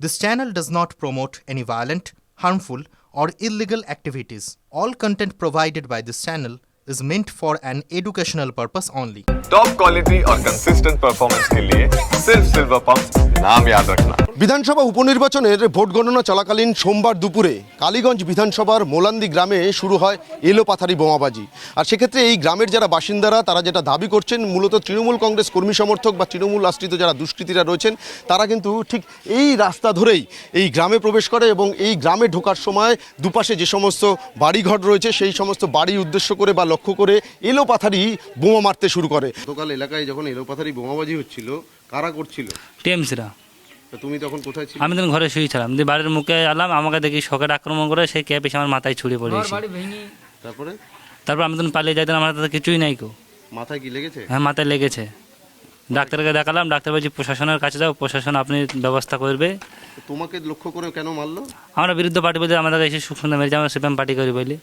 This channel does not promote any violent, harmful, or illegal activities. All content provided by this channel is meant for an educational purpose only. Top quality और consistent performance के लिए सिर्फ silver pump नाम याद रखना। বিধানসভা উপনির্বাচনের vote গণনা চলাকালীন সোমবার দুপুরে কালীগঞ্জ বিধানসভার মোলান্দি গ্রামে শুরু হয় এলোপাথারি বোমাবাজি। আর সেক্ষেত্রে এই গ্রামের যারা বাসিন্দারা তারা যেটা দাবি করছেন, মূলত তৃণমূল কংগ্রেস কর্মী সমর্থক বা তৃণমূল আশ্রিত যারা দুষ্কৃতীরা রয়েছেন তারা কিন্তু ঠিক এই রাস্তা ধরেই এই গ্রামে প্রবেশ করে এবং এই গ্রামে ঢোকার সময় দুপাশে যে সমস্ত বাড়িঘর রয়েছে সেই সমস্ত বাড়ি উদ্দেশ্য করে বা লক্ষ্য করে এলোপাথারি বোমা মারতে শুরু করে। গতকাল এলাকায় যখন এলোপাথারি বোমাবাজি হচ্ছিল, কারা করছিল? টিএমসিরা। তুমি তখন কোথায় ছিলে? আমি তখন ঘরে শুয়েছিলাম, দিয়ে বাড়ির মুখে এলাম, আমাকে দেখি শকেট আক্রমণ করে সেই ক্যাপ এসে আমার মাথায় ছুড়ে পড়েছে। তারপর আমি তখন পালিয়ে যাইতাম, আমার তাতে কিছুই নাই। মাথায় কি লেগেছে? হ্যাঁ, মাথায় লেগেছে। ডাক্তারকে দেখালাম, ডাক্তার বলছি প্রশাসনের কাছে যাও, প্রশাসন আপনি ব্যবস্থা করবে। তোমাকে লক্ষ্য করে কেন মারলো? আমরা বিরুদ্ধ পার্টি বলতে আমাদের এসে সুখ সুন্দর মেরেছে, আমরা সিপিএম পার্টি করি বলি।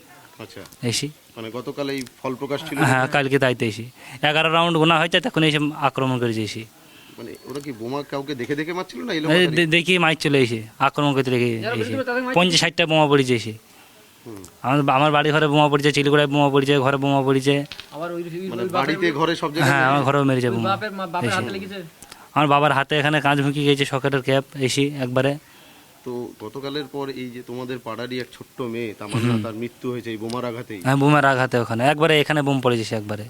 আচ্ছা, এসি মানে গতকাল এই ফল প্রকাশ ছিল? হ্যাঁ, কালকে তাইতে এসি 11 রাউন্ড গোনা হয়েছে, তখন এসে আক্রমণ করেছে। এসি মানে ওরা কি বোমা কাউকে দেখে দেখে মারছিল না? দেখি মাইক চলে এসে আক্রমণ করতে লেগে এসে 50-60টা বোমা পড়েছে। এসে আমার বাড়ি ঘরে বোমা পড়েছে, চিলগুড়ায় বোমা পড়েছে, ঘরে বোমা পড়েছে, বাড়িতে ঘরে সব জায়গায়। হ্যাঁ, আমার ঘরেও মেরেছে বোমা। আমার বাবার হাতে এখানে কাঁচ ঢুকি গেছে, সকেটের ক্যাপ এসি একবারে। তো গতকালের পর এই যে তোমাদের পাড়ারই এক ছোট্ট মেয়ে তামান্না, তার মৃত্যু হয়েছে এই বোমার আঘাতেই। হ্যাঁ, বোমার আঘাতে ওখানে একবারে এখানে বোম পড়েছে একবারে।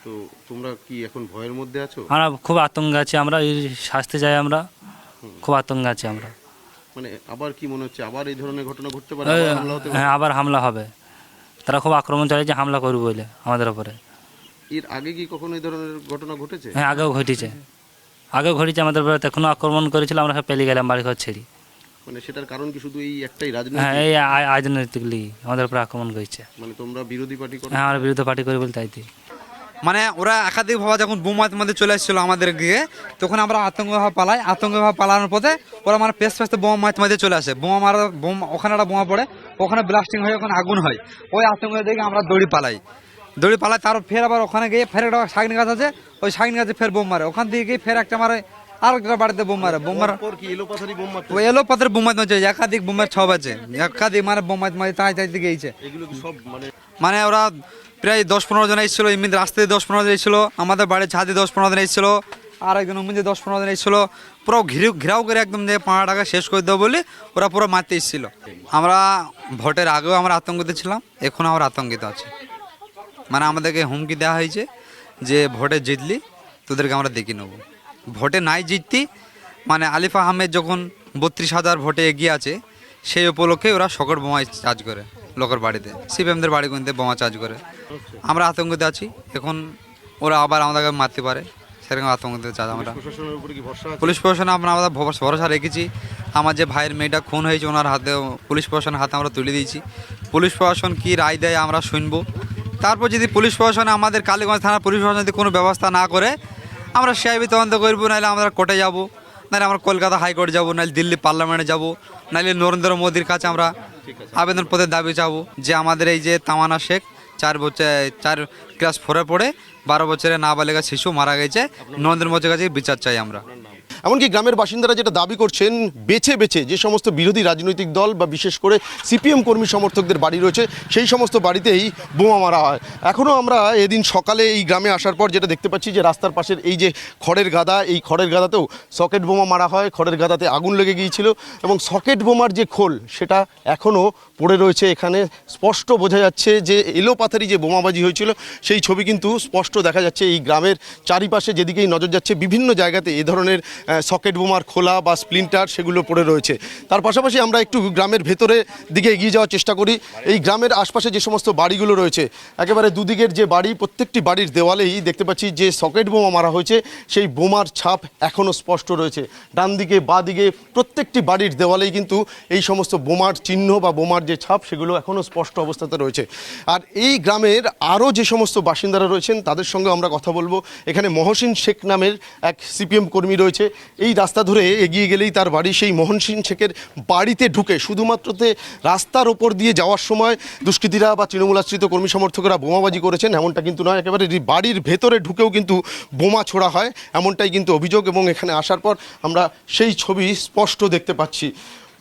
তো তোমরা কি এখন ভয়ের মধ্যে আছো? আমরা খুব আতঙ্কে আছি, আমরা এই শাস্তি চাই, আমরা খুব আতঙ্কে আছি আমরা। মানে আবার কি মনে হচ্ছে আবার এই ধরনের ঘটনা ঘটতে পারে? হ্যাঁ, আবার হামলা হবে, তারা খুব আক্রমণ চালিয়েছে, হামলা করবে বলে আমাদের উপরে। এর আগে কি কখনো এই ধরনের ঘটনা ঘটেছে? হ্যাঁ, আগেও ঘটেছে আমাদের উপরে। এখনো আক্রমণ করেছিল, আমরা সব পেলিয়ে গেলাম বাড়ি ঘর ছেড়ে। মানে সেটার কারণ কি শুধু এই একটাই হ্যাঁ, রাজনৈতিক? এই রাজনৈতিক লিগ আমাদের উপরে আক্রমণ করেছে। মানে তোমরা বিরোধী পার্টি করো? হ্যাঁ, আমরা বিরুদ্ধে পার্টি করি বলে তাইতে। মানে ওরা একাধিকভাবে যখন বোমার মধ্যে চলে এসেছিলো আমাদের গিয়ে, তখন আমরা আতঙ্কভাবে পালাই। আতঙ্কভাবে পালানোর পথে ওরা মানে পেস্তে বোমা মধ্যে চলে আসে। বোমা ওখানে একটা বোমা পড়ে, ওখানে ব্লাস্টিং হয়ে ওখানে আগুন হয়। ওই আতঙ্ক দেখে আমরা দড়ি পালাই। তারপর ফের আবার ওখানে গিয়ে ফের একটা শাগিন গাছ আছে, ওই শাগিন গাছে ফের বোম মারে। ওখান থেকে গিয়ে ফের একটা মারে, আর একটা বাড়িতে বোম মারে। কি এলোপাথারি বোম মারতে? ওই এলোপাথারি বোমা মারছে, একাধিক বোমের ছব আছে, একাধিক মানে বোমা তাই গিয়েছে। এগুলো কি সব মানে ওরা প্রায় 10-15 জন এসেছিলো, এমনি রাস্তায় 10-15 জন এসেছিলো, আমাদের বাড়ির ছাদে 10-15 জন এসেছিলো, আর একজন অমনি 10-15 জন এসেছিলো। পুরো ঘিরাও করে একদম যে 5 টাকা শেষ করে দেবো বলে ওরা পুরো মারতে এসেছিলো। আমরা ভোটের আগেও আমরা আতঙ্কিত ছিলাম, এখনও আমরা আতঙ্কিত আছি। মানে আমাদেরকে হুমকি দেওয়া হয়েছে যে ভোটে জিতলি তোদেরকে আমরা দেখে নেবো। ভোটে নাই জিততি মানে আলিফ আহমেদ যখন 32,000 ভোটে এগিয়ে আছে, সেই উপলক্ষে ওরা শকেট বোমায় চার্জ করে লোকের বাড়িতে, সিপিএমদের বাড়ি কিন্তু বোমা চার্জ করে। আমরা আতঙ্কিত আছি, এখন ওরা আবার আমাদেরকে মারতে পারে, সেরকম আতঙ্কিত চাই আমরা। পুলিশ প্রশাসনে আমরা ভরসা রেখেছি। আমার যে ভাইয়ের মেয়েটা খুন হয়েছে ওনার হাতে, পুলিশ প্রশাসনের হাতে আমরা তুলে দিয়েছি। পুলিশ প্রশাসন কী রায় দেয় আমরা শুনবো। তারপর যদি পুলিশ প্রশাসনে আমাদের কালীগঞ্জ থানার পুলিশ প্রশাসন যদি কোনো ব্যবস্থা না করে, আমরা সিআইবি তদন্ত করবো, নাহলে আমরা কোর্টে যাবো, নাহলে আমরা কলকাতা হাইকোর্ট যাবো, নাহলে দিল্লি পার্লামেন্টে যাবো, নাহলে নরেন্দ্র মোদীর কাছে আমরা আবেদন পত্রের দাবি চাবো যে আমাদের এই যে তামান্না শেখ 4 ক্লাস 4-এ পড়ে 12 বছরের নাবালিকা শিশু মারা গেছে, নরেন্দ্র মোদীর কাছে বিচার চাই আমরা। এমনকি গ্রামের বাসিন্দারা যেটা দাবি করছেন, বেছে বেছে যে সমস্ত বিরোধী রাজনৈতিক দল বা বিশেষ করে সিপিএম কর্মী সমর্থকদের বাড়ি রয়েছে সেই সমস্ত বাড়িতেই বোমা মারা হয়। এখনও আমরা এদিন সকালে এই গ্রামে আসার পর যেটা দেখতে পাচ্ছি যে রাস্তার পাশের এই যে খড়ের গাদা, এই খড়ের গাদাতেও সকেট বোমা মারা হয়। খড়ের গাদাতে আগুন লেগে গিয়েছিল এবং সকেট বোমার যে খোল সেটা এখনও পড়ে রয়েছে। এখানে স্পষ্ট বোঝা যাচ্ছে যে এলোপাথারি যে বোমাবাজি হয়েছিল সেই ছবি কিন্তু স্পষ্ট দেখা যাচ্ছে। এই গ্রামের চারিপাশে যেদিকেই নজর যাচ্ছে বিভিন্ন জায়গাতে এ ধরনের সকেট বোমার খোলা বা স্প্লিন্টার সেগুলো পড়ে রয়েছে। তার পাশাপাশি আমরা একটু গ্রামের ভেতরে দিকে এগিয়ে যাওয়ার চেষ্টা করি। এই গ্রামের আশপাশে যে সমস্ত বাড়িগুলো রয়েছে, একেবারে দুদিকের যে বাড়ি, প্রত্যেকটি বাড়ির দেওয়ালেই দেখতে পাচ্ছি যে সকেট বোমা মারা হয়েছে, সেই বোমার ছাপ এখনও স্পষ্ট রয়েছে। ডান দিকে বা দিকে প্রত্যেকটি বাড়ির দেওয়ালেই কিন্তু এই সমস্ত বোমার চিহ্ন বা বোমার যে ছাপ সেগুলো এখনও স্পষ্ট অবস্থাতে রয়েছে। আর এই গ্রামের আরও যে সমস্ত বাসিন্দারা রয়েছেন তাদের সঙ্গে আমরা কথা বলবো। এখানে মহসিন শেখ নামের এক সিপিএম কর্মী রয়েছে, এই রাস্তা ধরে এগিয়ে গেলেই তার বাড়ি। সেই মোহনসিং শেখের বাড়িতে ঢুকে শুধুমাত্রতে রাস্তার ওপর দিয়ে যাওয়ার সময় দুষ্কৃতীরা বা তৃণমূল আশ্রিত কর্মী সমর্থকরা বোমাবাজি করেছেন এমনটা কিন্তু নয়, একেবারে বাড়ির ভেতরে ঢুকেও কিন্তু বোমা ছোড়া হয় এমনটাই কিন্তু অভিযোগ। এবং এখানে আসার পর আমরা সেই ছবি স্পষ্ট দেখতে পাচ্ছি।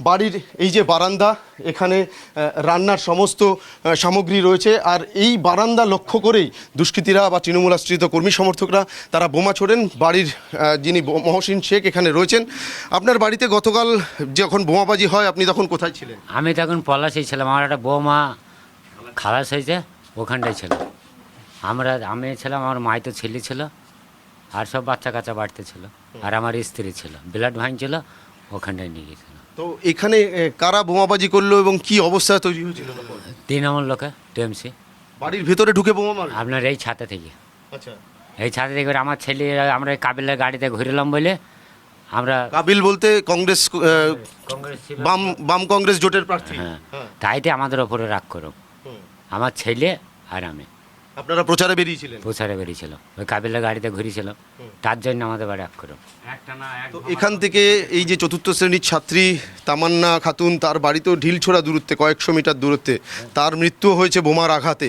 বাড়ির এই যে বারান্দা, এখানে রান্নার সমস্ত সামগ্রী রয়েছে, আর এই বারান্দা লক্ষ্য করেই দুষ্কৃতীরা বা তৃণমূল আশ্রিত কর্মী সমর্থকরা তারা বোমা ছোড়েন। বাড়ির যিনি মহসিন শেখ এখানে রয়েছেন, আপনার বাড়িতে গতকাল যখন বোমাবাজি হয় আপনি তখন কোথায় ছিলেন? আমি তখন পলাশেই ছিলাম, আমার একটা বৌমা খালাস হয়েছে ওখানটাই ছিল। আমি ছিলাম, আমার মাই তো ছেলে ছিল, আর সব বাচ্চা কাচ্চা বাড়িতে ছিল, আর আমার স্ত্রী ছিল, ব্লাড ভাঙছিল, ওখানটায় নিয়ে গেছিল। তো এখানে কারা বোমাবাজি করলো এবং কি অবস্থা তৈরি হয়েছিল? 3 নম্বর লোকে টিএমসি বাড়ির ভেতরে ঢুকে বোমা মারলো? আপনার এই ছাতে থেকে, আচ্ছা, এই ছাতে থেকে আমার ছেলে, আমরা এই কাবিলের গাড়িতে ঘুরলাম বলে আমরা কাবিল বলতে কংগ্রেস বাম কংগ্রেস জোটের প্রার্থী। হ্যাঁ, তাইতে আমাদের ওপরে রাগ করো, আমার ছেলে আর আমি আপনারা প্রচারে বেরিয়েছিলেন? প্রচারে বেরিয়েছিল, ওই কাবিলের গাড়িতে ঘুরেছিল, তার জন্য আমাদের বাড়ি রাগ করো। তো এখান থেকে এই যে চতুর্থ শ্রেণীর ছাত্রী তামান্না খাতুন, তার বাড়িতেও ঢিলছোড়া দূরত্বে, কয়েকশো মিটার দূরত্বে, তার মৃত্যু হয়েছে বোমার আঘাতে।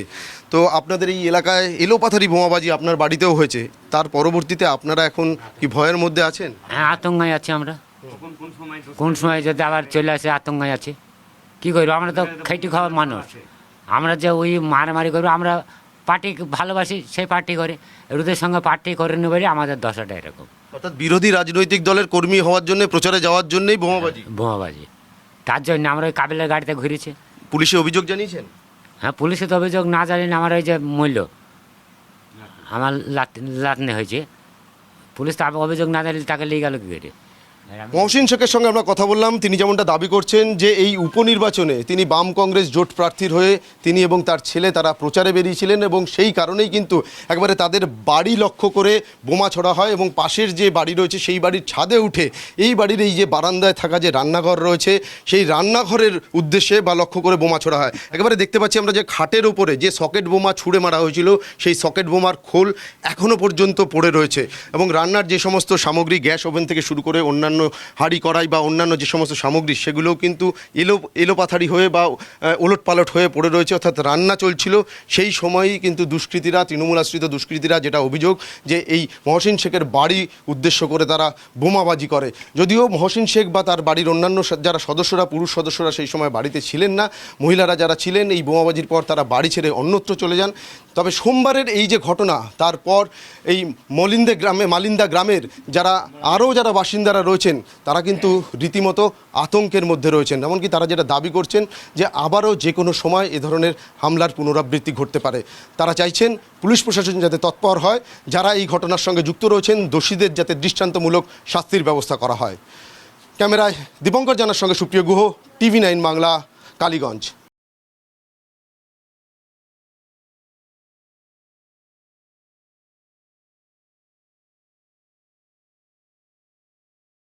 তো আপনাদের এই এলাকায় এলোপাথারি বোমাবাজি আপনার বাড়িতেও হয়েছে, তার পরবর্তীতে আপনারা এখন কি ভয়ের মধ্যে আছেন? হ্যাঁ, আতঙ্কায় আছি আমরা, কোন সময় যদি আবার চলে আসে আতঙ্কায় আছি। কী করবো, আমরা তো খেটে খাওয়ার মানুষ, আমরা যে ওই মারামারি করবো, আমরা পার্টি ভালোবাসি, সেই পার্টি করে, এদের সঙ্গে পার্টি করে নি বলে আমাদের দশাটা এরকম। অর্থাৎ বিরোধী রাজনৈতিক দলের কর্মী হওয়ার জন্য, প্রচারে যাওয়ার জন্যই বোমাবাজি? বোমাবাজি, তার জন্য আমরা ওই কাবিলের গাড়িতে ঘুরেছি। পুলিশে অভিযোগ জানিয়েছেন? হ্যাঁ, পুলিশে তো অভিযোগ না জানি না, আমার ওই যে মূল্য আমার লাতনে হয়েছে, পুলিশ তো অভিযোগ না জানলে তাকে নিয়ে গেল কী করে। মহসিন শেখের সঙ্গে আমরা কথা বললাম, তিনি যেমনটা দাবি করছেন যে এই উপনির্বাচনে তিনি বাম কংগ্রেস জোট প্রার্থীর হয়ে তিনি এবং তার ছেলে তারা প্রচারে বেরিয়েছিলেন, এবং সেই কারণেই কিন্তু একবারে তাদের বাড়ি লক্ষ্য করে বোমা ছোড়া হয়। এবং পাশের যে বাড়ি রয়েছে সেই বাড়ির ছাদে উঠে এই বাড়ির এই যে বারান্দায় থাকা যে রান্নাঘর রয়েছে সেই রান্নাঘরের উদ্দেশ্যে বা লক্ষ্য করে বোমা ছোড়া হয়। একেবারে দেখতে পাচ্ছি আমরা যে খাটের ওপরে যে সকেট বোমা ছুঁড়ে মারা হয়েছিল সেই সকেট বোমার খোল এখনও পর্যন্ত পড়ে রয়েছে, এবং রান্নার যে সমস্ত সামগ্রী, গ্যাস ওভেন থেকে শুরু করে অন্যান্য হাঁড়ি কড়াই বা অন্যান্য যে সমস্ত সামগ্রী, সেগুলোও কিন্তু এলোপাথারি হয়ে বা ওলটপালট হয়ে পড়ে রয়েছে। অর্থাৎ রান্না চলছিল সেই সময়ই কিন্তু দুষ্কৃতীরা, তৃণমূল আশ্রিত দুষ্কৃতীরা, যেটা অভিযোগ যে এই মহসিন শেখের বাড়ি উদ্দেশ্য করে তারা বোমাবাজি করে। যদিও মহসিন শেখ বা তার বাড়ির অন্যান্য যারা সদস্যরা, পুরুষ সদস্যরা সেই সময় বাড়িতে ছিলেন না, মহিলারা যারা ছিলেন এই বোমাবাজির পর তারা বাড়ি ছেড়ে অন্যত্র চলে যান। তবে সোমবারের এই যে ঘটনা, তারপর এই মালিন্দা গ্রামের যারা বাসিন্দারা রয়েছেন তারা কিন্তু রীতিমতো আতঙ্কের মধ্যে রয়েছেন। এমনকি তারা যেটা দাবি করছেন যে আবারও যে কোনো সময় এ ধরনের হামলার পুনরাবৃত্তি ঘটতে পারে। তারা চাইছেন পুলিশ প্রশাসন যাতে তৎপর হয়, যারা এই ঘটনার সঙ্গে যুক্ত রয়েছেন দোষীদের যাতে দৃষ্টান্তমূলক শাস্তির ব্যবস্থা করা হয়। ক্যামেরায় দীপঙ্কর জানার সঙ্গে সুপ্রিয় গুহ, TV9 বাংলা, কালীগঞ্জ।